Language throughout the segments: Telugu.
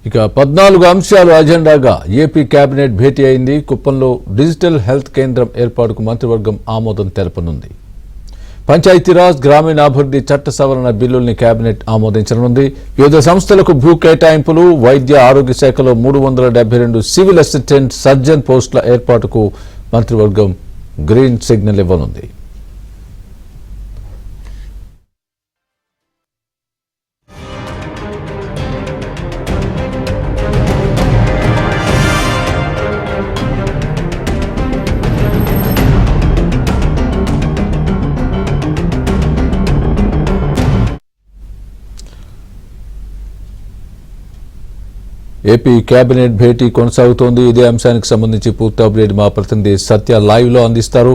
ఇక 14 అంశాలు అజెండాగా ఏపీ కేబినెట్ భేటీ అయింది. కుప్పంలో డిజిటల్ హెల్త్ కేంద్రం ఏర్పాటుకు మంత్రివర్గం ఆమోదం తెలపనుంది. పంచాయతీరాజ్ గ్రామీణాభివృద్ధి చట్ట సవరణ బిల్లుల్ని కేబినెట్ ఆమోదించనుంది. వివిధ సంస్థలకు భూ కేటాయింపులు, వైద్య ఆరోగ్య శాఖలో 372 సివిల్ అసిస్టెంట్ సర్జన్ పోస్టుల ఏర్పాటుకు మంత్రివర్గం గ్రీన్ సిగ్నల్ ఇవ్వనుంది. ఏపీ కేబినెట్ భేటీ కొనసాగుతోంది. ఇదే అంశానికి సంబంధించి పూర్తి అప్డేట్ మా ప్రతినిధి సత్య లైవ్ లో అందిస్తారు.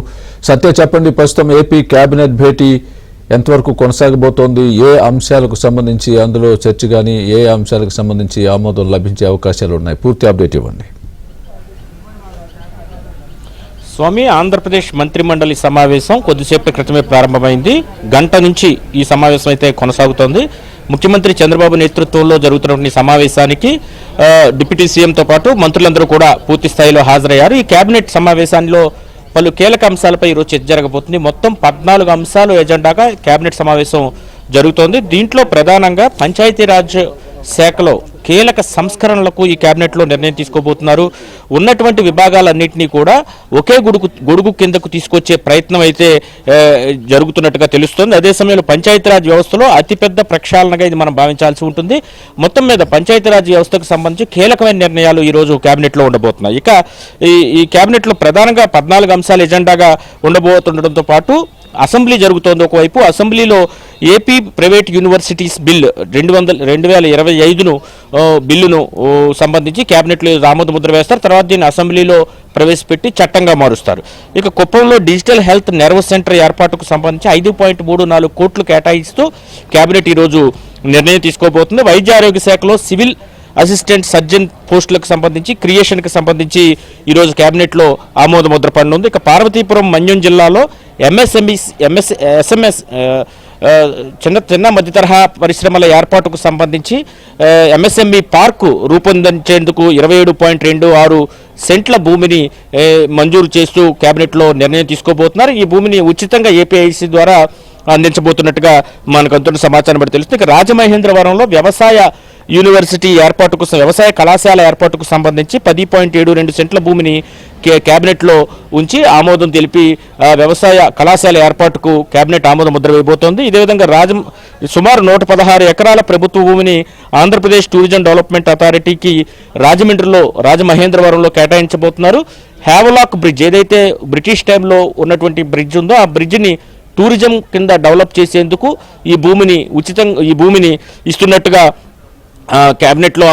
సత్య, చెప్పండి, ప్రస్తుతం ఏపీ కేబినెట్ భేటీ ఎంతవరకు కొనసాగబోతోంది? ఏ అంశాలకు సంబంధించి అందులో చర్చ కానీ ఏ అంశాలకు సంబంధించి ఆమోదం లభించే అవకాశాలు ఉన్నాయి? పూర్తి అప్డేట్ ఇవ్వండి. స్వామి, ఆంధ్రప్రదేశ్ మంత్రిమండలి సమావేశం కొద్దిసేపటి క్రితమే ప్రారంభమైంది. గంట నుంచి ఈ సమావేశం అయితే కొనసాగుతోంది. ముఖ్యమంత్రి చంద్రబాబు నేతృత్వంలో జరుగుతున్న సమావేశానికి డిప్యూటీ సీఎంతో పాటు మంత్రులందరూ కూడా పూర్తి స్థాయిలో హాజరయ్యారు. ఈ కేబినెట్ సమావేశాల్లో పలు కీలక అంశాలపై ఈరోజు చర్చ జరగబోతుంది. మొత్తం 14 అంశాలు ఎజెండాగా కేబినెట్ సమావేశం జరుగుతోంది. దీంట్లో ప్రధానంగా పంచాయతీరాజ్ శాఖలో కీలక సంస్కరణలకు ఈ కేబినెట్లో నిర్ణయం తీసుకోబోతున్నారు. ఉన్నటువంటి విభాగాలన్నింటినీ కూడా ఒకే గొడుగు కిందకు తీసుకొచ్చే ప్రయత్నం అయితే జరుగుతున్నట్టుగా తెలుస్తోంది. అదే సమయంలో పంచాయతీరాజ్ వ్యవస్థలో అతిపెద్ద ప్రక్షాళనగా ఇది మనం భావించాల్సి ఉంటుంది. మొత్తం మీద పంచాయతీరాజ్ వ్యవస్థకు సంబంధించి కీలకమైన నిర్ణయాలు ఈరోజు కేబినెట్లో ఉండబోతున్నాయి. ఇక ఈ కేబినెట్లో ప్రధానంగా 14 అంశాలు ఎజెండాగా ఉండబోతుండటంతో పాటు అసెంబ్లీ జరుగుతోంది. ఒకవైపు అసెంబ్లీలో ఏపీ ప్రైవేట్ యూనివర్సిటీస్ బిల్ 2025ను బిల్లును సంబంధించి కేబినెట్లో ఆమోద ముద్ర వేస్తారు. తర్వాత దీన్ని అసెంబ్లీలో ప్రవేశపెట్టి చట్టంగా మారుస్తారు. ఇక కుప్పంలో డిజిటల్ హెల్త్ నెర్వ్ సెంటర్ ఏర్పాటుకు సంబంధించి 5.34 కోట్లు కేటాయిస్తూ కేబినెట్ ఈరోజు నిర్ణయం తీసుకోబోతుంది. వైద్య ఆరోగ్య శాఖలో సివిల్ అసిస్టెంట్ సర్జన్ పోస్టులకు సంబంధించి క్రియేషన్కి సంబంధించి ఈరోజు కేబినెట్లో ఆమోద ముద్ర పడనుంది. ఇక పార్వతీపురం మన్యం జిల్లాలో ఎస్ఎంఎస్ చిన్న మధ్య తరహా పరిశ్రమల ఏర్పాటుకు సంబంధించి ఎంఎస్ఎంఈ పార్కు రూపొందించేందుకు 27.26 సెంట్ల భూమిని మంజూరు చేస్తూ కేబినెట్లో నిర్ణయం తీసుకోబోతున్నారు. ఈ భూమిని ఉచితంగా ఏపీఐసి ద్వారా అందించబోతున్నట్టుగా మనకు అందుతున్న సమాచారం బట్టి తెలుస్తుంది. ఇక రాజమహేంద్రవరంలో వ్యవసాయ యూనివర్సిటీ ఏర్పాటుకు వ్యవసాయ కళాశాల ఏర్పాటుకు సంబంధించి 10.72 సెంట్ల భూమిని కేబినెట్లో ఉంచి ఆమోదం తెలిపి వ్యవసాయ కళాశాల ఏర్పాటుకు కేబినెట్ ఆమోద ముద్ర వేయబోతోంది. ఇదే విధంగా సుమారు 116 ఎకరాల ప్రభుత్వ భూమిని ఆంధ్రప్రదేశ్ టూరిజం డెవలప్మెంట్ అథారిటీకి రాజమహేంద్రవరంలో కేటాయించబోతున్నారు. హ్యావలాక్ బ్రిడ్జ్, ఏదైతే బ్రిటిష్ టైంలో ఉన్నటువంటి బ్రిడ్జ్ ఉందో ఆ బ్రిడ్జిని టూరిజం కింద డెవలప్ చేసేందుకు ఈ భూమిని ఇస్తున్నట్టుగా కేబినెట్లో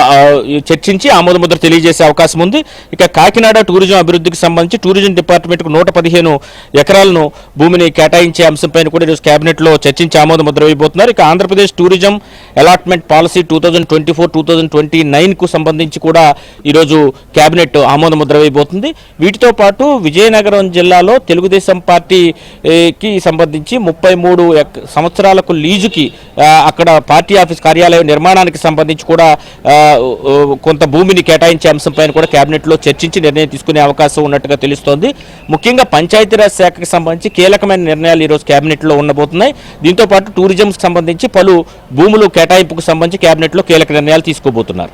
చర్చించి ఆమోద ముద్ర తెలియజేసే అవకాశం ఉంది. ఇక కాకినాడ టూరిజం అభివృద్ధికి సంబంధించి టూరిజం డిపార్ట్మెంట్కు 115 ఎకరాలను భూమిని కేటాయించే అంశంపైన కూడా ఈరోజు కేబినెట్లో చర్చించి ఆమోద ముద్ర వేయబోతున్నారు. ఇక ఆంధ్రప్రదేశ్ టూరిజం అలాట్మెంట్ పాలసీ 2024-2029కు సంబంధించి కూడా ఈరోజు కేబినెట్ ఆమోద ముద్ర వేయబోతుంది. వీటితో పాటు విజయనగరం జిల్లాలో తెలుగుదేశం పార్టీకి సంబంధించి 33 సంవత్సరాలకు లీజుకి అక్కడ పార్టీ ఆఫీస్ కార్యాలయం నిర్మాణానికి సంబంధించి కూడా కొంత భూమిని కేటాయించే అంశంపైన కూడా కేబినెట్లో చర్చించి నిర్ణయం తీసుకునే అవకాశం ఉన్నట్టుగా తెలుస్తోంది. ముఖ్యంగా పంచాయతీరాజ్ శాఖకు సంబంధించి కీలకమైన నిర్ణయాలు ఈరోజు కేబినెట్లో ఉండబోతున్నాయి. దీంతో పాటు టూరిజంకి సంబంధించి పలు భూములు కేటాయింపుకు సంబంధించి కేబినెట్లో కీలక నిర్ణయాలు తీసుకోబోతున్నారు.